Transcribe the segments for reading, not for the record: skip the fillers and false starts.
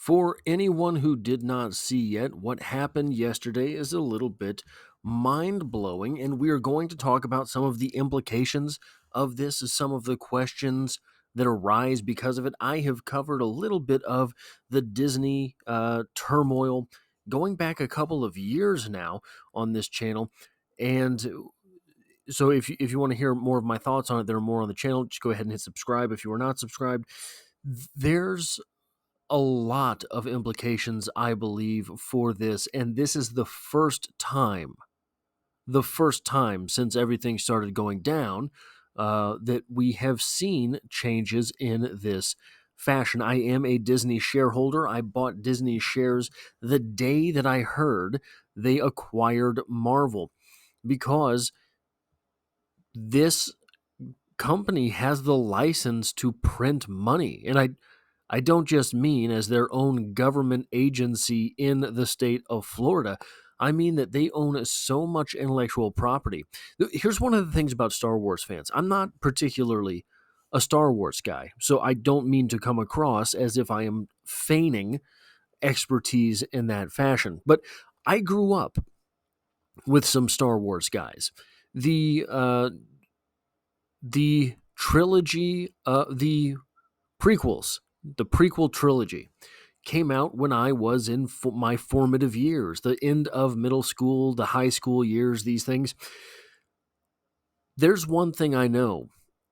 For anyone who did not see yet, what happened yesterday is a little bit mind blowing, and we are going to talk about some of the implications of this, some of the questions that arise because of it. I have covered a little bit of the Disney turmoil going back a couple of years now on this channel, and so if you want to hear more of my thoughts on it, there are more on the channel. Just go ahead and hit subscribe if you are not subscribed. There's a lot of implications, I believe, for this, and this is the first time since everything started going down that we have seen changes in this fashion. I am a Disney shareholder. I bought Disney shares the day that I heard they acquired Marvel because this company has the license to print money. And I don't just mean as their own government agency in the state of Florida. I mean that they own so much intellectual property. Here's one of the things about Star Wars fans. I'm not particularly a Star Wars guy, so I don't mean to come across as if I am feigning expertise in that fashion. But I grew up with some Star Wars guys. The trilogy, the prequels, the prequel trilogy came out when I was in my formative years, the end of middle school, the high school years, these things. There's one thing I know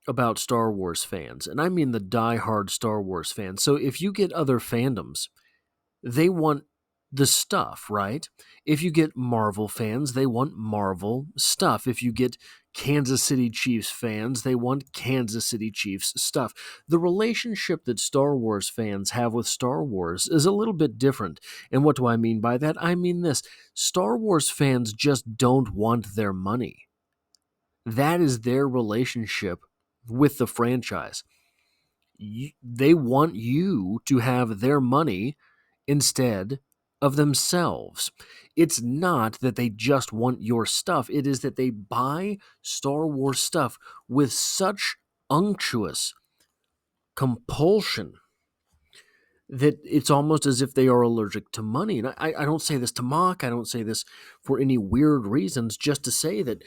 about Star Wars fans, and I mean the die-hard Star Wars fans. So if you get other fandoms, they want the stuff, right? If you get Marvel fans, they want Marvel stuff. If you get Kansas City Chiefs fans, they want Kansas City Chiefs stuff. The relationship that Star Wars fans have with Star Wars is a little bit different. And what do I mean by that? I mean this. Star Wars fans just don't want their money. That is their relationship with the franchise. They want you to have their money instead of themselves. It's not that they just want your stuff. It is that they buy Star Wars stuff with such unctuous compulsion that it's almost as if they are allergic to money. And I don't say this to mock. I don't say this for any weird reasons, just to say that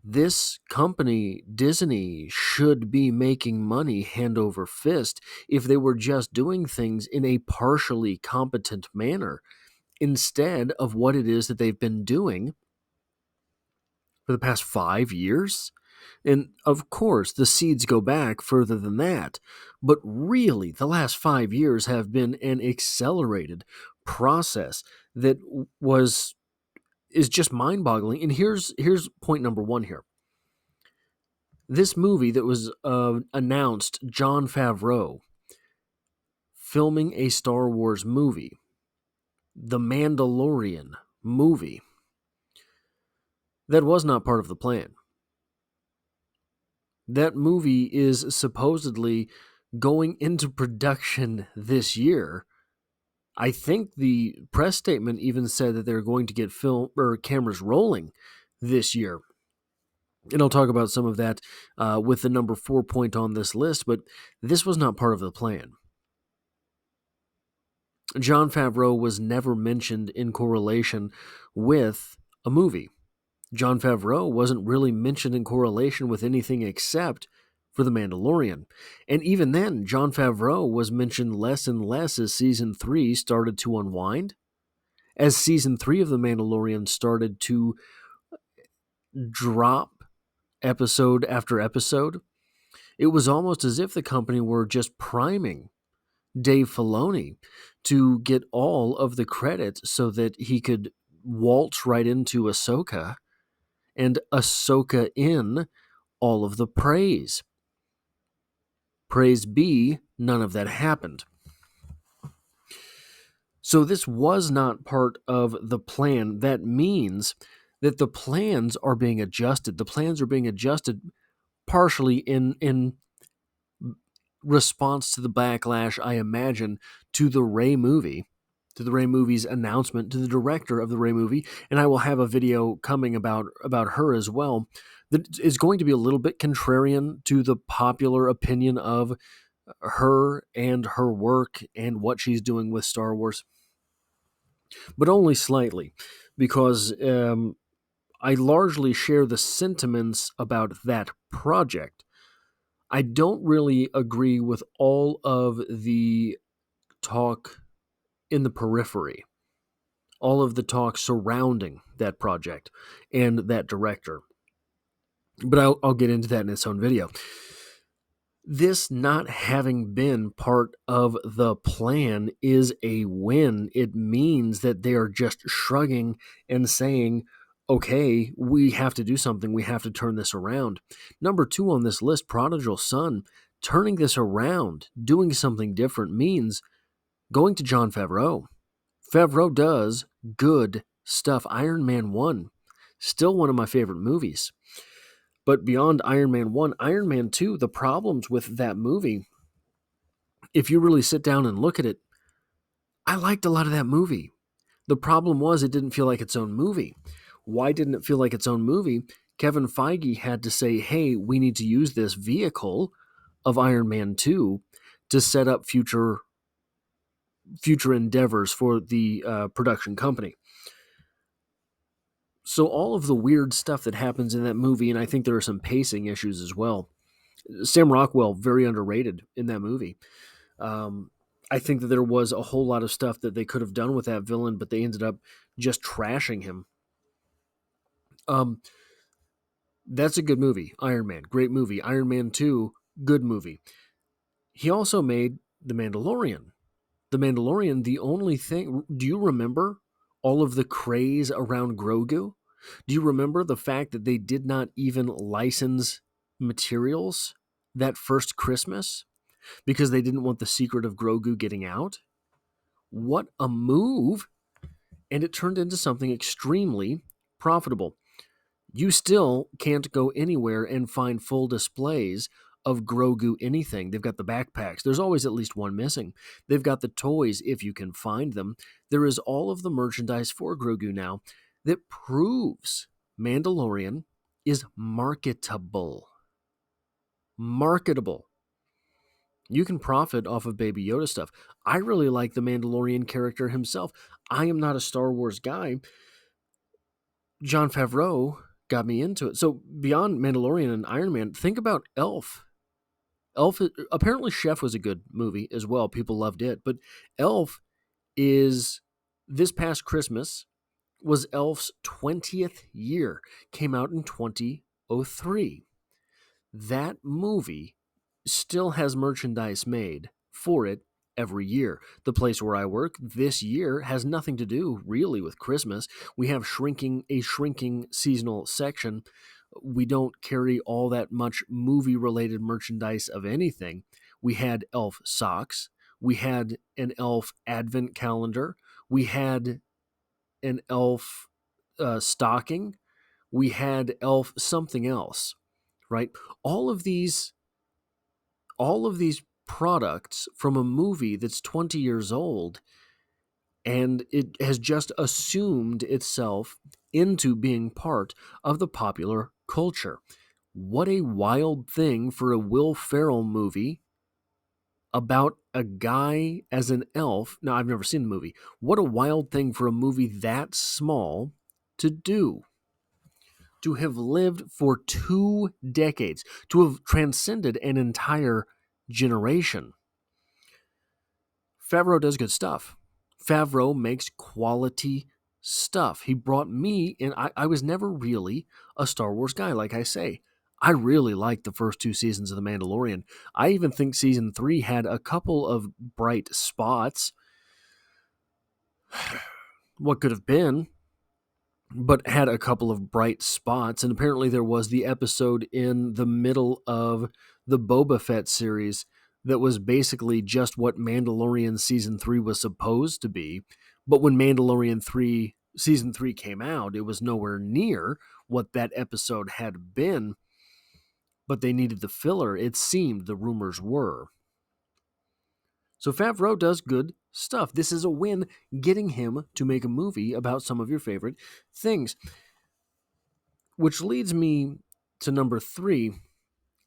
this company, Disney, should be making money hand over fist if they were just doing things in a partially competent manner instead of what it is that they've been doing for the past 5 years. And of course, the seeds go back further than that. But really, the last 5 years have been an accelerated process that is just mind-boggling. And here's point number one here. This movie that was announced, John Favreau filming a Star Wars movie, the Mandalorian movie, that was not part of the plan. That movie is supposedly going into production this year. I think the press statement even said that they're going to get film or cameras rolling this year. And I'll talk about some of that with the number 4 point on this list, but this was not part of the plan. John Favreau was never mentioned in correlation with a movie. John Favreau wasn't really mentioned in correlation with anything except for The Mandalorian. And even then, John Favreau was mentioned less and less as Season 3 started to unwind. As Season 3 of The Mandalorian started to drop episode after episode, it was almost as if the company were just priming Dave Filoni to get all of the credit so that he could waltz right into Ahsoka and Ahsoka in all of the praise. Praise be, none of that happened. So this was not part of the plan. That means that the plans are being adjusted. The plans are being adjusted partially in response to the backlash, I imagine, to the Rey movie, to the Rey movie's announcement, to the director of the Rey movie, and I will have a video coming about her as well, that is going to be a little bit contrarian to the popular opinion of her and her work and what she's doing with Star Wars, but only slightly, because I largely share the sentiments about that project. I don't really agree with all of the talk in the periphery, all of the talk surrounding that project and that director. But I'll get into that in its own video. This not having been part of the plan is a win. It means that they are just shrugging and saying, okay, we have to do something. We have to turn this around. Number 2 on this list, Prodigal Son. Turning this around, doing something different means going to John Favreau. Favreau does good stuff. Iron Man 1, still one of my favorite movies. But beyond Iron Man 1, Iron Man 2, the problems with that movie, if you really sit down and look at it, I liked a lot of that movie. The problem was it didn't feel like its own movie. Why didn't it feel like its own movie? Kevin Feige had to say, hey, we need to use this vehicle of Iron Man 2 to set up future endeavors for the production company. So all of the weird stuff that happens in that movie, and I think there are some pacing issues as well. Sam Rockwell, very underrated in that movie. I think that there was a whole lot of stuff that they could have done with that villain, but they ended up just trashing him. That's a good movie. Iron Man, great movie. Iron Man 2, good movie. He also made The Mandalorian. The Mandalorian, the only thing... Do you remember all of the craze around Grogu? Do you remember the fact that they did not even license materials that first Christmas because they didn't want the secret of Grogu getting out? What a move! And it turned into something extremely profitable. You still can't go anywhere and find full displays of Grogu anything. They've got the backpacks. There's always at least one missing. They've got the toys if you can find them. There is all of the merchandise for Grogu now that proves Mandalorian is marketable. Marketable. You can profit off of Baby Yoda stuff. I really like the Mandalorian character himself. I am not a Star Wars guy. John Favreau got me into it. So beyond Mandalorian and Iron Man, think about Elf. Elf, apparently Chef was a good movie as well. People loved it. But Elf is, this past Christmas, was Elf's 20th year. Came out in 2003. That movie still has merchandise made for it every year. The place where I work this year has nothing to do really with Christmas. We have a shrinking seasonal section. We don't carry all that much movie-related merchandise of anything. We had Elf socks. We had an Elf advent calendar. We had an Elf stocking. We had Elf something else, right? All of these products from a movie that's 20 years old, and it has just assumed itself into being part of the popular culture. What a wild thing for a Will Ferrell movie about a guy as an elf. Now, I've never seen the movie. What a wild thing for a movie that small to do. To have lived for 2 decades, to have transcended an entire generation. Favreau does good stuff. Favreau makes quality stuff. He brought me in. I was never really a Star Wars guy, like I say. I really liked the first 2 seasons of The Mandalorian. I even think season 3 had a couple of bright spots. What could have been, but had a couple of bright spots. And apparently there was the episode in the middle of the Boba Fett series that was basically just what Mandalorian season 3 was supposed to be. But when Mandalorian 3 season 3 came out, it was nowhere near what that episode had been. But they needed the filler, it seemed, the rumors were. So Favreau does good stuff. This is a win, getting him to make a movie about some of your favorite things. Which leads me to number 3.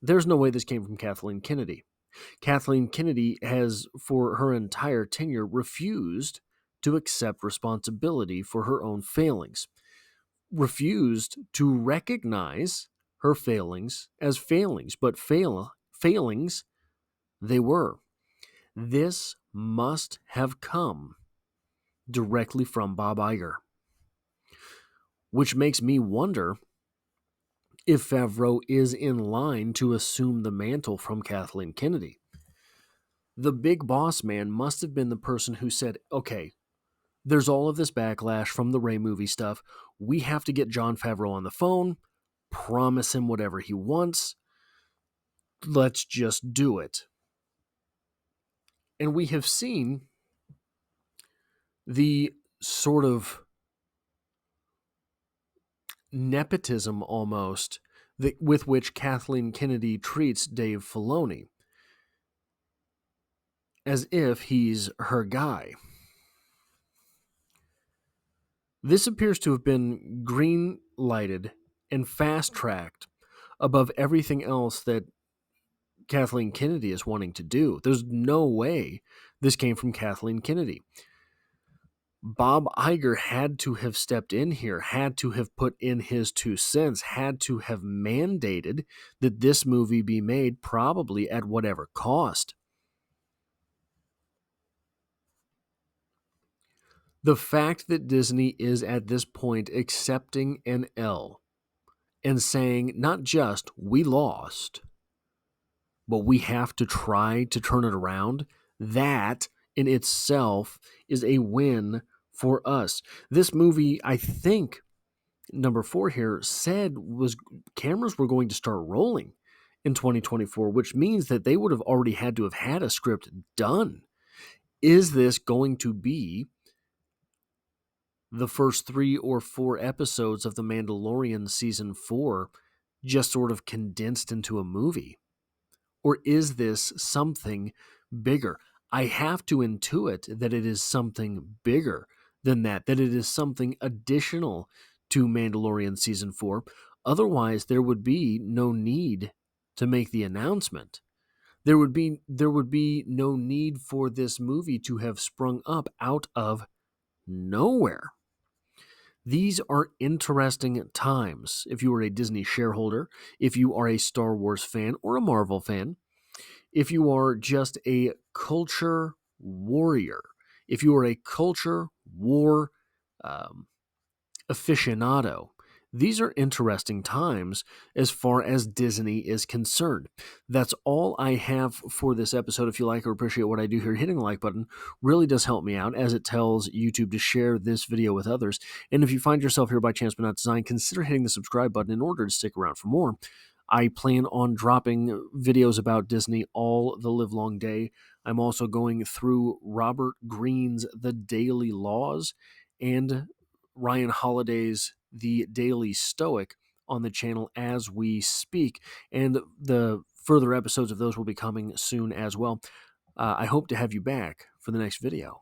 There's no way this came from Kathleen Kennedy. Kathleen Kennedy has, for her entire tenure, refused to accept responsibility for her own failings, refused to recognize her failings as failings, but failings they were. This must have come directly from Bob Iger, which makes me wonder if Favreau is in line to assume the mantle from Kathleen Kennedy. The big boss man must have been the person who said, okay, there's all of this backlash from the Rey movie stuff. We have to get John Favreau on the phone, promise him whatever he wants. Let's just do it. And we have seen the sort of nepotism almost with which Kathleen Kennedy treats Dave Filoni, as if he's her guy. This appears to have been green-lighted and fast-tracked above everything else that Kathleen Kennedy is wanting to do. There's no way this came from Kathleen Kennedy. Bob Iger had to have stepped in here, had to have put in his 2 cents, had to have mandated that this movie be made, probably at whatever cost. The fact that Disney is at this point accepting an L and saying not just we lost, but we have to try to turn it around, that in itself is a win for us. This movie, I think, number 4 here, said was cameras were going to start rolling in 2024, which means that they would have already had to have had a script done. Is this going to be the first 3 or 4 episodes of The Mandalorian Season 4 just sort of condensed into a movie? Or is this something bigger? I have to intuit that it is something bigger than that it is something additional to Mandalorian Season 4. Otherwise, there would be no need to make the announcement. There would be no need for this movie to have sprung up out of nowhere. These are interesting times. If you are a Disney shareholder, if you are a Star Wars fan or a Marvel fan, if you are just a culture warrior, if you are a culture war aficionado, these are interesting times as far as Disney is concerned. That's all I have for this episode. If you like or appreciate what I do here, hitting the like button really does help me out, as it tells YouTube to share this video with others. And if you find yourself here by chance but not design, consider hitting the subscribe button in order to stick around for more. I plan on dropping videos about Disney all the livelong day. I'm also going through Robert Greene's The Daily Laws and Ryan Holiday's The Daily Stoic on the channel as we speak, and the further episodes of those will be coming soon as well. I hope to have you back for the next video.